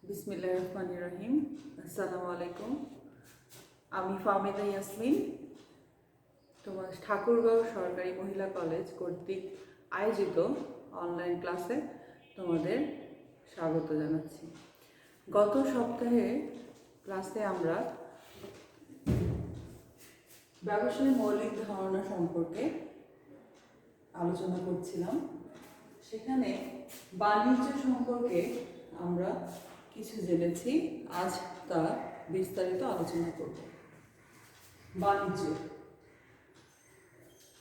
বিসমিল্লাহির রহমানির রহিম। আসসালামু আলাইকুম। আমি ফাহমিদা ইয়াসমিন তোমার ঠাকুরগাঁও সরকারি মহিলা কলেজ কর্তৃক আয়োজিত অনলাইন ক্লাসে তোমাদের স্বাগত জানাচ্ছি। গত সপ্তাহে ক্লাসে আমরা ব্যবসায় মৌলিক ধারণা সম্পর্কে আলোচনা করছিলাম। সেখানে বাণিজ্য সম্পর্কে আমরা কিছু জেনেছি, আজ তা বিস্তারিত আলোচনা করব।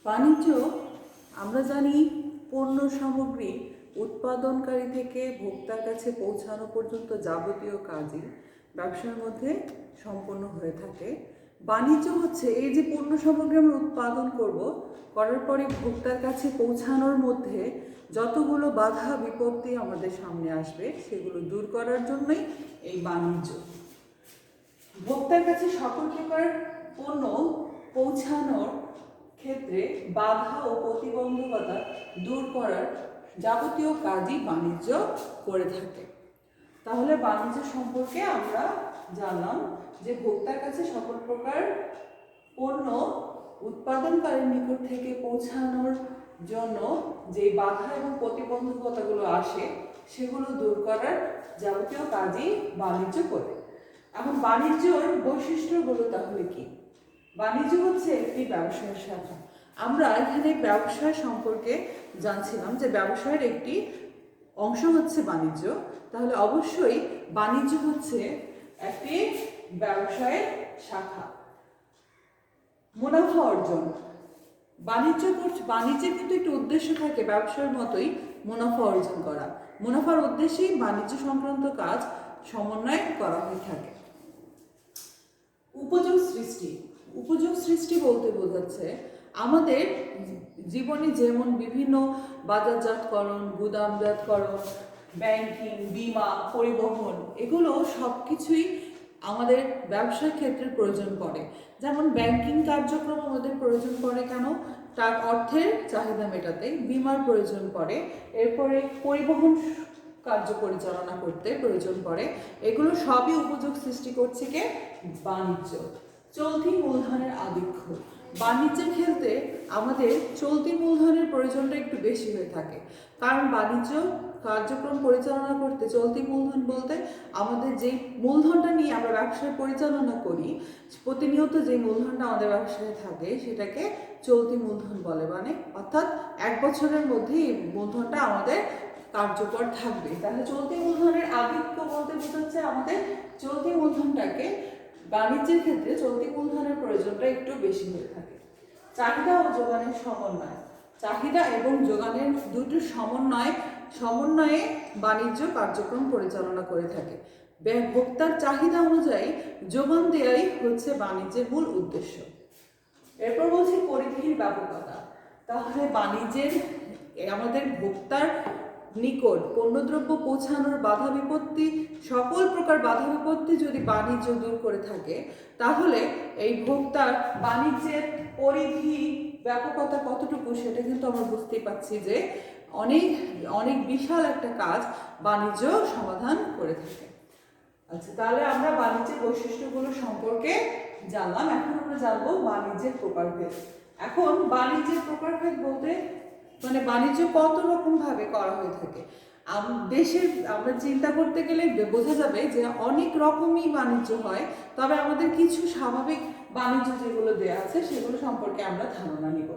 বাণিজ্য আমরা জানি পণ্য সামগ্রী উৎপাদনকারী থেকে ভোক্তার কাছে পৌঁছানো পর্যন্ত যাবতীয় কাজই ব্যবসার মধ্যে সম্পন্ন হয়ে থাকে। বাণিজ্য হচ্ছে এই যে পণ্য সামগ্রী আমরা উৎপাদন করার পরে ভোক্তার কাছে পৌঁছানোর মধ্যে যতগুলো বাধা বিপত্তি আমাদের সামনে আসবে সেগুলো দূর করার জন্যই এই বাণিজ্য। ভোক্তার কাছে সকল প্রকার পণ্য পৌঁছানোর ক্ষেত্রে বাধা ও প্রতিবন্ধকতা দূর করার যাবতীয় কাজই বাণিজ্য করে থাকে। তাহলে বাণিজ্য সম্পর্কে আমরা জানলাম যে ভোক্তার কাছে সকল প্রকার পণ্য উৎপাদনকারীর নিকট থেকে পৌঁছানোর জন্য যে বাধা এবং প্রতিবন্ধকতাগুলো আসে সেগুলো দূর করার যাবতীয় কাজই বাণিজ্য করে। এখন বাণিজ্যর বৈশিষ্ট্যগুলো তাহলে কি? বাণিজ্য হচ্ছে একটি ব্যবসায়ের শাখা। আমরা এখানে ব্যবসা সম্পর্কে জানছিলাম যে ব্যবসায়ের একটি অংশ হচ্ছে বাণিজ্য। তাহলে অবশ্যই বাণিজ্য হচ্ছে একটি ব্যবসায়ের শাখা। মুনাফা অর্জন, বাণিজ্যের কিন্তু একটি উদ্দেশ্য থাকে ব্যবসার মতোই মুনাফা অর্জন করা। মুনাফার উদ্দেশ্যেই বাণিজ্য সংক্রান্ত কাজ সমন্বয় করা হয়ে থাকে। উপযোগ সৃষ্টি বলতে বোঝাচ্ছে আমাদের জীবনে যেমন বিভিন্ন বাজারজাতকরণ, গুদামজাতকরণ, ব্যাংকিং, বীমা, পরিবহন, এগুলো সব কিছুই আমাদের ব্যবসার ক্ষেত্রে প্রয়োজন পড়ে। যেমন ব্যাংকিং কার্যক্রম আমাদের প্রয়োজন পড়ে কেন? তার অর্থের চাহিদা মেটাতে। বীমার প্রয়োজন পড়ে, এরপরে পরিবহন কার্য পরিচালনা করতে প্রয়োজন পড়ে। এগুলো সবই উপযোগ সৃষ্টি করছে কে? বাণিজ্য। চলতি মূলধনের আধিক্য, বাণিজ্যের ক্ষেত্রে আমাদের চলতি মূলধনের প্রয়োজনটা একটু বেশি হয়ে থাকে। কারণ বাণিজ্য কার্যক্রম পরিচালনা করতে চলতি মূলধন বলতে আমাদের যেই মূলধনটা নিয়ে আমরা ব্যবসায় পরিচালনা করি, প্রতিনিয়ত যে মূলধনটা আমাদের ব্যবসায় থাকে সেটাকে চলতি মূলধন বলে। মানে অর্থাৎ 1 বছরের মধ্যে এই মূলধনটা আমাদের কার্যকর থাকবে। তাহলে চলতি মূলধনের আধিক্য বলতে বোঝাচ্ছে আমাদের চলতি মূলধনটাকে বাণিজ্যের ক্ষেত্রে চলতি মূলধনের প্রয়োজনটা একটু বেশি হয়ে থাকে। চাহিদা ও যোগানের সমন্বয়, চাহিদা এবং যোগানের দুটোর সমন্বয়ে বাণিজ্য কার্যক্রম পরিচালনা করে থাকে। ভোক্তার চাহিদা অনুযায়ী যোগান দেওয়াই হচ্ছে বাণিজ্যের মূল উদ্দেশ্য। এরপর বলছি পরিধির ব্যাপকতা। তাহলে বাণিজ্যের আমাদের ভোক্তার নিকট পণ্যদ্রব্য পৌঁছানোর বাধা বিপত্তি, সকল প্রকার বাধা বিপত্তি যদি বাণিজ্য দূর করে থাকে তাহলে এই ভোক্তার বাণিজ্যের পরিধি ব্যাপকতা কতটুকু সেটা কিন্তু আমরা বুঝতেই পারছি যে অনেক অনেক বিশাল একটা কাজ বাণিজ্য সমাধান করে থাকে। আচ্ছা, তাহলে আমরা বাণিজ্যের বৈশিষ্ট্যগুলো সম্পর্কে জানলাম। এখন আমরা জানবো বাণিজ্যের প্রকারভেদ। এখন বাণিজ্যের প্রকারভেদ বলতে মানে বাণিজ্য কত রকম ভাবে করা হয়ে থাকে। দেশের আমরা চিন্তা করতে গেলে বোঝা যাবে যে অনেক রকমই বাণিজ্য হয়, তবে আমাদের কিছু স্বাভাবিক বাণিজ্য যেগুলো দেওয়া আছে সেগুলো সম্পর্কে আমরা ধারণা নিব।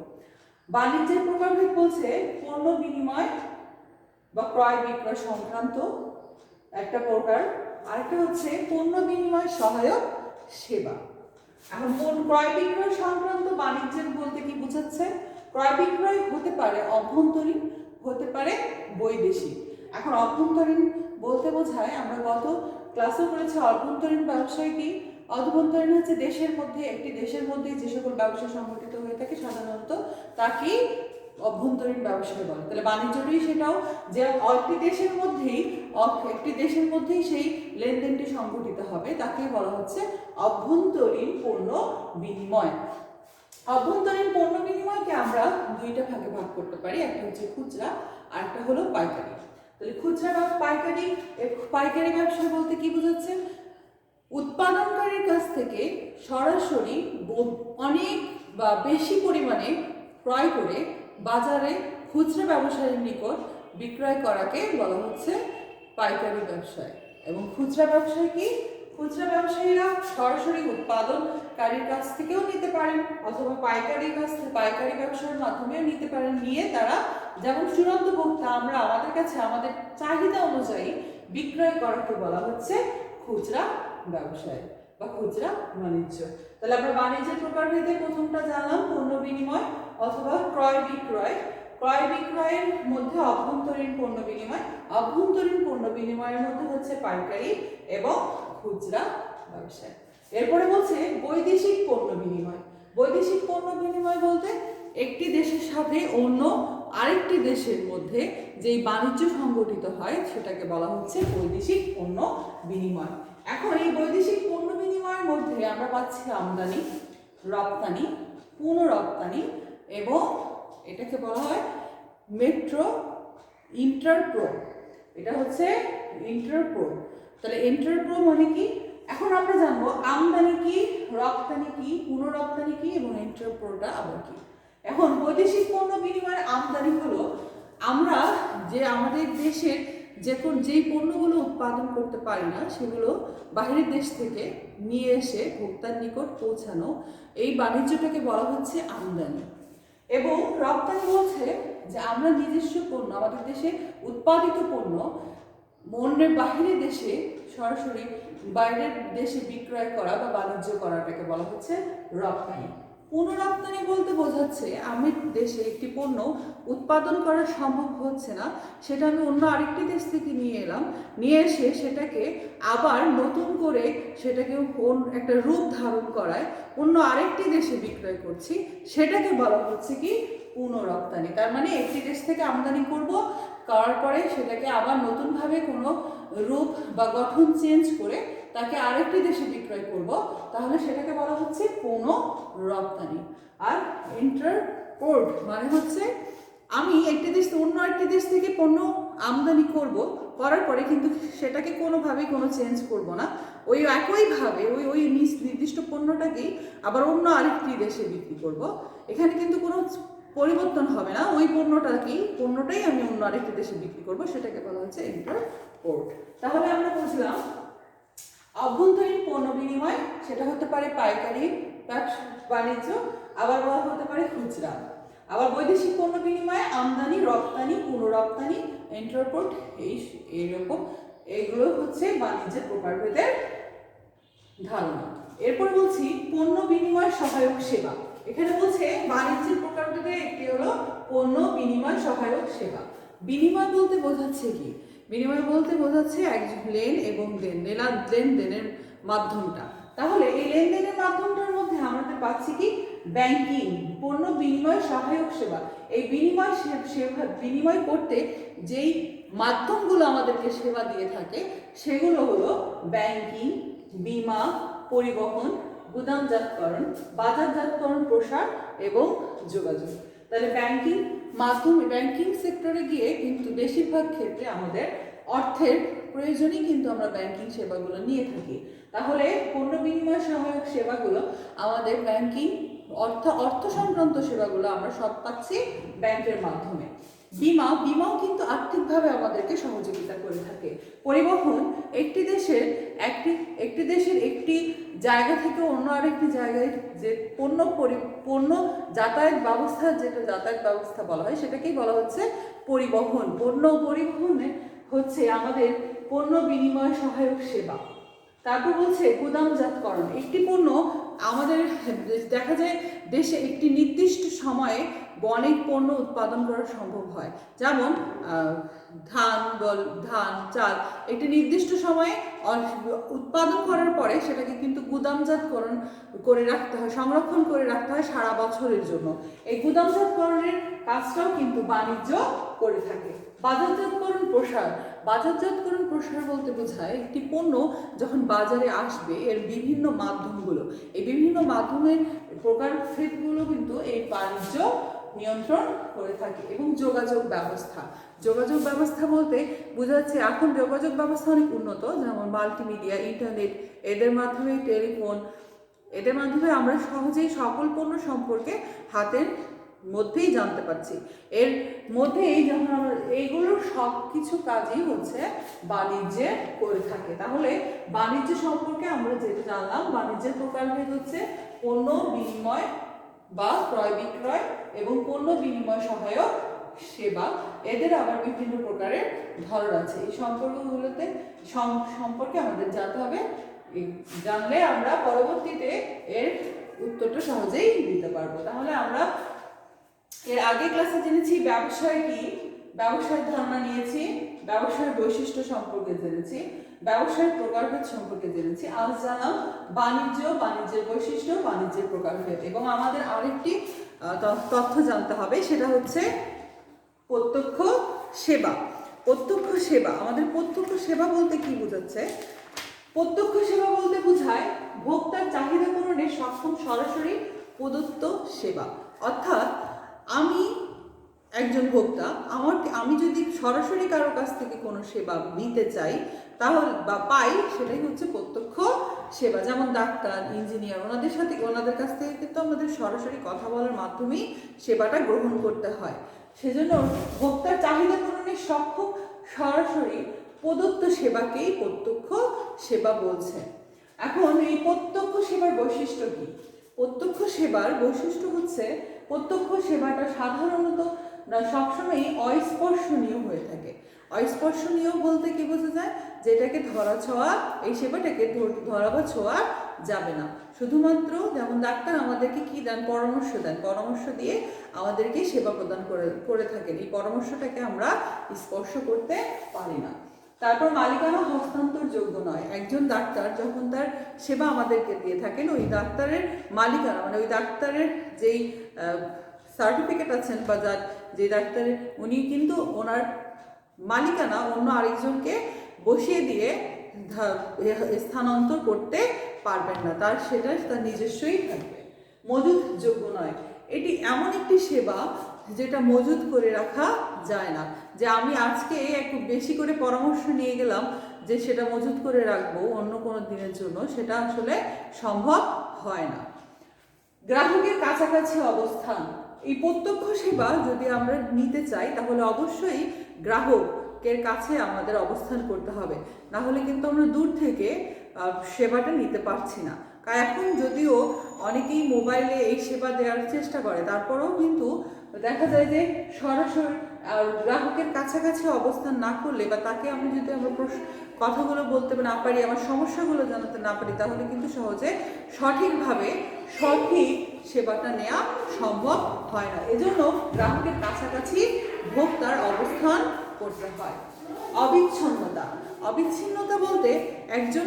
বাণিজ্যের প্রকারভেদ বলছে পণ্য বিনিময় বা ক্রয় বিক্রয় সংক্রান্ত একটা প্রকার, আরেকটা হচ্ছে পণ্য বিনিময় সহায়ক সেবা। এখন ক্রয় বিক্রয় সংক্রান্ত বাণিজ্যের বলতে কি বোঝাচ্ছে? ক্রয় বিক্রয় হতে পারে অভ্যন্তরীণ, হতে পারে বৈদেশিক। এখন অভ্যন্তরীণ বলতে বোঝায়, আমরা গত ক্লাসে করেছি অভ্যন্তরীণ ব্যবসায় কি? অভ্যন্তরীণ হচ্ছে দেশের মধ্যে, একটি দেশের মধ্যে যে সকল ব্যবসা সংগঠিত হয়ে থাকে সাধারণত তাকেই অভ্যন্তরীণ ব্যবসায় বলে। তাহলে বাণিজ্যটাই সেটাও যে একটি দেশের মধ্যেই সেই লেনদেনটি সংঘটিত হবে তাকেই বলা হচ্ছে অভ্যন্তরীণ পণ্য বিনিময়। অভ্যন্তরীণ পণ্য বিনিময়কে আমরা দুইটা ভাগে ভাগ করতে পারি, একটা হচ্ছে খুচরা আর একটা হলো পাইকারি। তাহলে খুচরা বা পাইকারি, পাইকারি ব্যবসা বলতে কি বোঝাচ্ছে? উৎপাদনকারীর কাছ থেকে সরাসরি অনেক বা বেশি পরিমাণে ক্রয় করে বাজারে খুচরা ব্যবসায়ীর নিকট বিক্রয় করাকে বলা হচ্ছে পাইকারি ব্যবসায়। এবং খুচরা ব্যবসায় কি? খুচরা ব্যবসায়ীরা সরাসরি উৎপাদনকারীর কাছ থেকেও নিতে পারেন অথবা পাইকারি ব্যবসার মাধ্যমেও নিতে পারেন। নিয়ে তারা যেমন চূড়ান্ত ভোক্তা আমরা আমাদের কাছে আমাদের চাহিদা অনুযায়ী বিক্রয় করাকে বলা হচ্ছে খুচরা ব্যবসায় বা খুচরা বাণিজ্য। তাহলে আমরা বাণিজ্যের প্রকারভেদে প্রথমটা জানলাম পণ্য বিনিময় অথবা ক্রয় বিক্রয়। ক্রয় বিক্রয়ের মধ্যে অভ্যন্তরীণ পণ্য বিনিময়, অভ্যন্তরীণ পণ্য বিনিময়ের মধ্যে হচ্ছে পাইকারি এবং খুচরা ব্যবসায়। এরপরে বলছে বৈদেশিক পণ্য বিনিময়। বৈদেশিক পণ্য বিনিময় বলতে একটি দেশের সাথে অন্য আরেকটি দেশের মধ্যে যেই বাণিজ্য সংগঠিত হয় সেটাকে বলা হচ্ছে বৈদেশিক পণ্য বিনিময়। এখন এই বৈদেশিক পণ্য বিনিময়ের মধ্যে আমরা পাচ্ছি আমদানি, রপ্তানি, পুনঃরপ্তানি এবং এটাকে বলা হয় মেট্রো ইন্টারপ্রো। এটা হচ্ছে ইন্টারপ্রো। তাহলে ইন্টারপ্রো মানে কি? এখন আমরা জানবো আমদানি কি, রপ্তানি কি, পুনঃরপ্তানি কি এবং ইন্টারপ্রোটা আবার কি। এখন বৈদেশিক পণ্য বিনিময়ের আমদানি হলো আমরা যে আমাদের দেশের যেই পণ্যগুলো উৎপাদন করতে পারি না সেগুলো বাইরের দেশ থেকে নিয়ে এসে ভোক্তার নিকট পৌঁছানো, এই বাণিজ্যটাকে বলা হচ্ছে আমদানি। এবং রপ্তানি বলছে যে আমরা নিজস্ব পণ্য, আমাদের দেশে উৎপাদিত পণ্য অন্যের বাহিরের দেশে সরাসরি বাইরের দেশে বিক্রয় করা বা বাণিজ্য করাটাকে বলা হচ্ছে রপ্তানি। পুনঃরপ্তানি বলতে বোঝাচ্ছে আমি দেশে একটি পণ্য উৎপাদন করা সম্ভব হচ্ছে না, সেটা আমি অন্য আরেকটি দেশ থেকে নিয়ে এলাম, নিয়ে এসে সেটাকে আবার নতুন করে সেটাকে একটা রূপ ধারণ করায় অন্য আরেকটি দেশে বিক্রয় করছি, সেটাকে বলা হচ্ছে কি পুনঃরপ্তানি। তার মানে একটি দেশ থেকে আমদানি করার পরে সেটাকে আবার নতুনভাবে কোনো রূপ বা গঠন চেঞ্জ করে তাকে আরেকটি দেশে বিক্রয় করব, তাহলে সেটাকে বলা হচ্ছে পুনঃরপ্তানি। আর ইন্টারপোর্ট মানে হচ্ছে আমি একটি দেশ অন্য একটি দেশ থেকে পণ্য আমদানি করার পরে কিন্তু সেটাকে কোনোভাবেই কোনো চেঞ্জ করব না, ওই একইভাবে ওই নির্দিষ্ট পণ্যটাকেই আবার অন্য আরেকটি দেশে বিক্রি করব। এখানে কিন্তু কোনো পরিবর্তন হবে না, ওই পণ্যটাই আমি অন্য আরেকটি দেশে বিক্রি করব, সেটাকে বলা হচ্ছে ইন্টারপোর্ট। তাহলে আমরা বুঝলাম অভ্যন্তরীণ পণ্য বিনিময় সেটা হতে পারে পাইকারি বাণিজ্য, আবার বলা হতে পারে খুচরা। আবার বৈদেশিক পণ্য বিনিময় আমদানি, রপ্তানি, পুনঃরপ্তানি, ইন্টারপোর্ট, এইরকম এইগুলো হচ্ছে বাণিজ্যের প্রকারভেদের ধারণা। এরপর বলছি পণ্য বিনিময় সহায়ক সেবা। এখানে বলছে বাণিজ্যের প্রকারভেদে একটি হলো পণ্য বিনিময় সহায়ক সেবা। বিনিময় বলতে বোঝাচ্ছে কি? বিনিময় বলতে বোঝাচ্ছে লেন এবং লেনদেনের মাধ্যমটা। তাহলে এই লেনদেনের মাধ্যমটার মধ্যে আমরা পাচ্ছি কি ব্যাংকিং, পণ্য বিনিময় সহায়ক সেবা। এই বিনিময় করতে যেই মাধ্যমগুলো আমাদেরকে সেবা দিয়ে থাকে সেগুলো হলো ব্যাংকিং, বীমা, পরিবহন, গুদামজাতকরণ, বাজারজাতকরণ, প্রসার এবং যোগাযোগ। তাহলে ব্যাংকিং সেক্টরে গিয়ে কিন্তু বেশিরভাগ ক্ষেত্রে আমাদের অর্থের প্রয়োজনই কিন্তু আমরা ব্যাংকিং সেবাগুলো নিয়ে থাকি। তাহলে পণ্য বিনিময় সহায়ক সেবাগুলো আমাদের অর্থ সংক্রান্ত সেবাগুলো আমরা সব পাচ্ছি ব্যাংকের মাধ্যমে। বীমাও কিন্তু আর্থিকভাবে আমাদেরকে সহযোগিতা করে থাকে। পরিবহন একটি দেশের একটি জায়গা থেকে অন্য আরেকটি জায়গায় যে পণ্য যাতায়াত ব্যবস্থা বলা হয় সেটাকেই বলা হচ্ছে পরিবহন। পরিবহনে হচ্ছে আমাদের পণ্য বিনিময় সহায়ক সেবা। তারপর বলছে গুদামজাতকরণ। একটি পণ্য আমাদের দেখা যায় দেশে একটি নির্দিষ্ট সময়ে অনেক পণ্য উৎপাদন করা সম্ভব হয়, যেমন ধান, চাল একটি নির্দিষ্ট সময়ে উৎপাদন করার পরে সেটাকে কিন্তু গুদামজাতকরণ করে রাখতে হয়, সংরক্ষণ করে রাখতে হয় সারা বছরের জন্য। এই গুদামজাতকরণের কাজটাও কিন্তু বাণিজ্য করে থাকে। বাজারজাতকরণ প্রসার বলতে বোঝায় একটি পণ্য যখন বাজারে আসবে এর বিভিন্ন মাধ্যমগুলো, এই বিভিন্ন মাধ্যমের প্রকারভেদগুলো কিন্তু এই বাণিজ্য নিয়ন্ত্রণ করে থাকে। এবং যোগাযোগ ব্যবস্থা বলতে বোঝা যাচ্ছে এখন যোগাযোগ ব্যবস্থা অনেক উন্নত, যেমন মাল্টিমিডিয়া, ইন্টারনেট, এদের মাধ্যমে টেলিফোন, এদের মাধ্যমে আমরা সহজেই সকল পণ্য সম্পর্কে হাতের মধ্যেই জানতে পারছি। এর মধ্যেই যখন আমরা এইগুলোর সব কিছু কাজই হচ্ছে বাণিজ্যে করে থাকে। তাহলে বাণিজ্য সম্পর্কে আমরা যেটা জানলাম, বাণিজ্যের প্রকারভেদ হচ্ছে পণ্য বিনিময় বা ক্রয় বিক্রয় এবং পণ্য বিনিময় সহায়ক সেবা। এদের আবার বিভিন্ন প্রকারের ধরন আছে। এই সম্পর্কগুলোতে সম্পর্কে আমাদের জানতে হবে। জানলে আমরা পরবর্তীতে এর উত্তরটা সহজেই দিতে পারবো। তাহলে আমরা এর আগে ক্লাসে জেনেছি ব্যবসায় কি, ব্যবসায়ের ধারণা নিয়েছি, ব্যবসায়ের বৈশিষ্ট্য সম্পর্কে জেনেছি, ব্যবসায়ের প্রকারভেদ সম্পর্কে জেনেছি। আজ জানলাম বাণিজ্যের বৈশিষ্ট্য, বাণিজ্যের প্রকারভেদ। এবং আমাদের আরেকটি তথ্য জানতে হবে, সেটা হচ্ছে প্রত্যক্ষ সেবা। আমাদের প্রত্যক্ষ সেবা বলতে কি বোঝাচ্ছে? প্রত্যক্ষ সেবা বলতে বোঝায় ভোক্তার চাহিদা পূরণে সক্ষম সরাসরি প্রদত্ত সেবা। অর্থাৎ আমি একজন ভোক্তা, আমি যদি সরাসরি কারোর কাছ থেকে কোনো সেবা নিতে চাই তাহলে বা পাই, সেটাই হচ্ছে প্রত্যক্ষ সেবা। যেমন ডাক্তার, ইঞ্জিনিয়ার, ওনাদের কাছ থেকে কিন্তু আমাদের সরাসরি কথা বলার মাধ্যমেই সেবাটা গ্রহণ করতে হয়। সেজন্য ভোক্তার চাহিদা পূরণে সক্ষম সরাসরি প্রদত্ত সেবাকেই প্রত্যক্ষ সেবা বলছে। এখন এই প্রত্যক্ষ সেবার বৈশিষ্ট্য কি? প্রত্যক্ষ সেবার বৈশিষ্ট্য হচ্ছে প্রত্যক্ষ সেবাটা সাধারণত সবসময় অস্পর্শনীয় হয়ে থাকে। অস্পর্শনীয় বলতে কি বোঝা যায়? যেটাকে ধরা ছোঁয়া, এই সেবাটাকে ধরা বা ছোঁয়া যাবে না। শুধুমাত্র যেমন ডাক্তার আমাদেরকে কি দেন? পরামর্শ দিয়ে আমাদেরকে সেবা প্রদান করে থাকেন। এই পরামর্শটাকে আমরা স্পর্শ করতে পারি না। তারপর মালিকানা হস্তান্তরযোগ্য নয়। একজন ডাক্তার যখন তার সেবা আমাদেরকে দিয়ে থাকেন, ওই ডাক্তারের মালিকানা মানে ওই ডাক্তারের যেই সার্টিফিকেট আছেন বা যে ডাক্তারের, উনি কিন্তু ওনার মালিকানা অন্য আরেকজনকে বসিয়ে দিয়ে স্থানান্তর করতে পারবেন না। সেটা তার নিজস্বই থাকবে। মজুতযোগ্য নয়। এটি এমন একটি সেবা যেটা মজুত করে রাখা যায় না, যে আমি আজকে একটু বেশি করে পরামর্শ নিয়ে গেলাম যে সেটা মজুত করে রাখবো অন্য কোনো দিনের জন্য, সেটা আসলে সম্ভব হয় না। গ্রাহকের কাছাকাছি অবস্থান। এই প্রত্যক্ষ সেবা যদি আমরা নিতে চাই তাহলে অবশ্যই গ্রাহকের কাছে আমাদের অবস্থান করতে হবে, না হলে কিন্তু আমরা দূর থেকে সেবাটা নিতে পারছি না। এখন যদিও অনেকেই মোবাইলে এই সেবা দেওয়ার চেষ্টা করে, তারপরেও কিন্তু দেখা যায় যে সরাসরি গ্রাহকের কাছাকাছি অবস্থান না করলে বা তাকে আমরা যদি কথাগুলো বলতে না পারি, আমার সমস্যাগুলো জানাতে না পারি, তাহলে কিন্তু সহজে সঠিকভাবে সঠিক সেবাটা নেওয়া সম্ভব হয় না। এজন্য গ্রাহকের কাছাকাছি ভোক্তার অবস্থান করতে হয়। অবিচ্ছিন্নতা বলতে একজন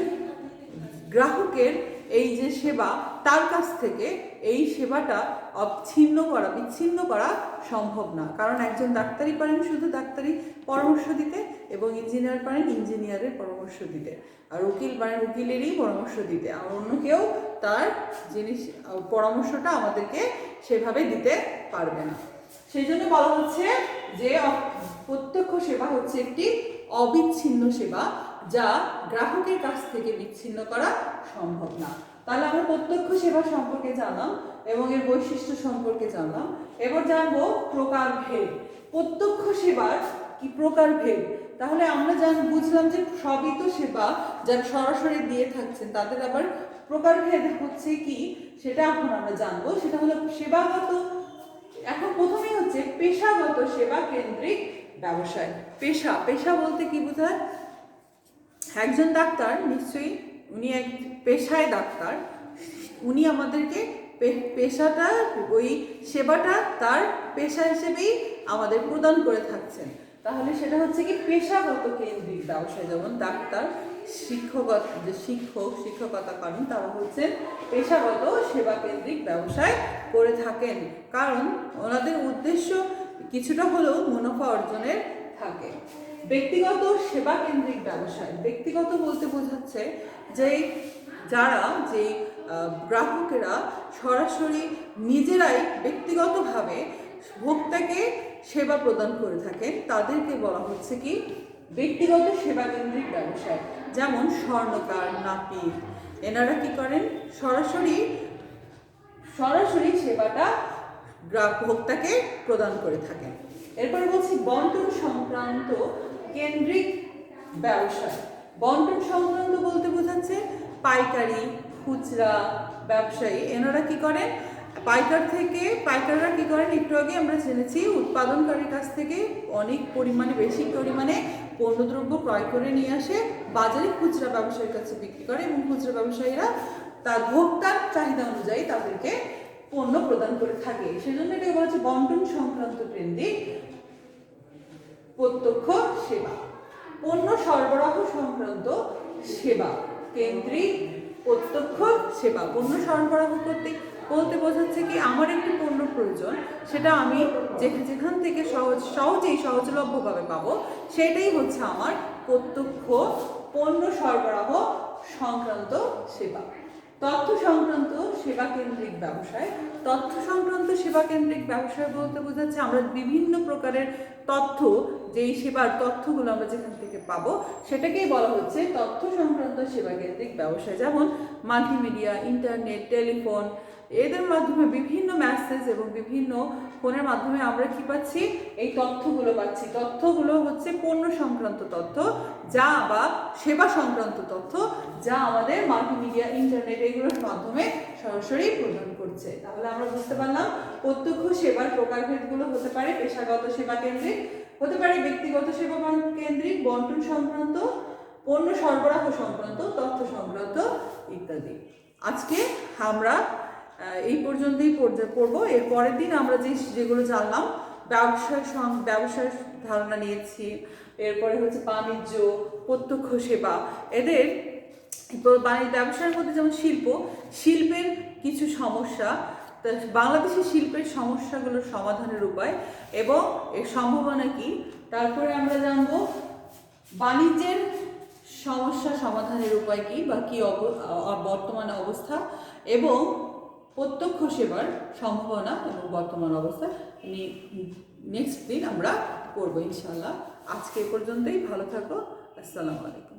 গ্রাহকের এই যে সেবা, তার কাছ থেকে এই সেবাটা বিচ্ছিন্ন করা সম্ভব না। কারণ একজন ডাক্তারই পারেন শুধু ডাক্তারি পরামর্শ দিতে, এবং ইঞ্জিনিয়ার পারেন ইঞ্জিনিয়ারের পরামর্শ দিতে, আর উকিল পারেন উকিলেরই পরামর্শ দিতে। আর অন্য কেউ তার পরামর্শটা আমাদেরকে সেভাবে দিতে পারবে না। সেই জন্য বলা হচ্ছে যে প্রত্যক্ষ সেবা হচ্ছে একটি অবিচ্ছিন্ন সেবা, যা গ্রাহকের কাছ থেকে বিচ্ছিন্ন করা সম্ভব না। তাহলে আমরা প্রত্যক্ষ সেবা সম্পর্কে জানলাম এবং এর বৈশিষ্ট্য সম্পর্কে জানলাম। এবার জানবো প্রকারভেদ। প্রত্যক্ষ সেবার কি প্রকারভেদ? তাহলে আমরা বুঝলাম যে সবই তো সেবা যারা সরাসরি দিয়ে থাকছেন, তাদের আবার প্রকারভেদ হচ্ছে কি সেটা এখন আমরা জানবো। সেটা হলো সেবাগত। এখন প্রথমেই হচ্ছে পেশাগত সেবা কেন্দ্রিক ব্যবসায়। পেশা বলতে কি বোঝায়? একজন ডাক্তার নিশ্চয়ই উনি এক পেশায় ডাক্তার, উনি আমাদেরকে পেশাটা ওই সেবাটা তার পেশা হিসেবেই আমাদের প্রদান করে থাকছেন। তাহলে সেটা হচ্ছে কি পেশাগত কেন্দ্রিক ব্যবসায়। যেমন ডাক্তার, শিক্ষকতা করেন, তারা হচ্ছে পেশাগত সেবা কেন্দ্রিক ব্যবসায় করে থাকেন, কারণ ওনাদের উদ্দেশ্য কিছুটা হলেও মুনাফা অর্জনের থাকে। ব্যক্তিগত সেবা কেন্দ্রিক ব্যবসায়। ব্যক্তিগত বলতে বোঝাচ্ছে যে গ্রাহকেরা সরাসরি নিজেরাই ব্যক্তিগতভাবে ভোক্তাকে সেবা প্রদান করে থাকেন তাদেরকে বলা হচ্ছে কি ব্যক্তিগত সেবা কেন্দ্রিক ব্যবসায়। যেমন স্বর্ণকার, নাপিত, এনারা কি করেন সরাসরি সেবাটা ভোক্তাকে প্রদান করে থাকেন। এরপরে বলছি বন্টন সংক্রান্ত কেন্দ্রিক ব্যবসায়। বন্টন সংক্রান্ত বলতে বোঝাচ্ছে পাইকারি, খুচরা ব্যবসায়ী এনারা কি করেন, পাইকাররা কি করেন, একটু আগে আমরা জেনেছি উৎপাদনকারীর কাছ থেকে অনেক পরিমাণে বেশি পরিমাণে পণ্যদ্রব্য ক্রয় করে নিয়ে আসে বাজারে খুচরা ব্যবসায়ীর কাছে বিক্রি করে, এবং খুচরা ব্যবসায়ীরা তার ভোক্তার চাহিদা অনুযায়ী তাদেরকে পণ্য প্রদান করে থাকে। সেজন্য এটাকে বলা হচ্ছে বন্টন সংক্রান্ত কেন্দ্রিক প্রত্যক্ষ সেবা। পণ্য সরবরাহ সংক্রান্ত সেবা কেন্দ্রিক প্রত্যক্ষ সেবা। পণ্য সরবরাহ করতে বলতে বোঝাচ্ছে কি আমার একটি পণ্য প্রয়োজন, সেটা আমি যেখান থেকে সহজেই সহজলভ্যভাবে পাবো, সেটাই হচ্ছে আমার প্রত্যক্ষ পণ্য সরবরাহ সংক্রান্ত সেবা। তথ্য সংক্রান্ত সেবা কেন্দ্রিক ব্যবসায়। তথ্য সংক্রান্ত সেবা কেন্দ্রিক ব্যবসায় বলতে বোঝাচ্ছে আমরা বিভিন্ন প্রকারের তথ্য, যেই সেবার তথ্যগুলো আমরা যেখান থেকে পাবো সেটাকেই বলা হচ্ছে তথ্য সংক্রান্ত সেবা কেন্দ্রিক ব্যবসায়। যেমন মাল্টিমিডিয়া, ইন্টারনেট, টেলিফোন, এদের মাধ্যমে বিভিন্ন মেসেজ এবং বিভিন্ন ফোনের মাধ্যমে আমরা কি পাচ্ছি, এই তথ্যগুলো পাচ্ছি। তথ্যগুলো হচ্ছে পণ্য সংক্রান্ত তথ্য যা বা সেবা সংক্রান্ত তথ্য যা আমাদের মাল্টিমিডিয়া, ইন্টারনেট এগুলোর মাধ্যমে সরাসরি প্রদান করছে। তাহলে আমরা বুঝতে পারলাম প্রত্যক্ষ সেবার প্রকারভেদগুলো হতে পারে পেশাগত সেবা কেন্দ্রিক, হতে পারে ব্যক্তিগত সেবা কেন্দ্রিক, বন্টন সংক্রান্ত, পণ্য সরবরাহ সংক্রান্ত, তথ্য সংক্রান্ত ইত্যাদি। আজকে আমরা এই পর্যন্তই পড়বো। এর পরের দিন আমরা যেগুলো জানলাম, ব্যবসার ধারণা নিয়েছি, এরপরে হচ্ছে বাণিজ্য, প্রত্যক্ষ সেবা, এদের ব্যবসার মধ্যে যেমন শিল্পের কিছু সমস্যা, বাংলাদেশের শিল্পের সমস্যাগুলোর সমাধানের উপায় এবং এর সম্ভাবনা কি। তারপরে আমরা জানবো বাণিজ্যের সমস্যা সমাধানের উপায় কি বা কি বর্তমানে অবস্থা, এবং প্রত্যক্ষ সেবার সম্ভাবনা এবং বর্তমান অবস্থা নেক্সট দিন আমরা পড়বো ইনশাআল্লাহ। আজকে এ পর্যন্তই। ভালো থাকো। আসসালামু আলাইকুম।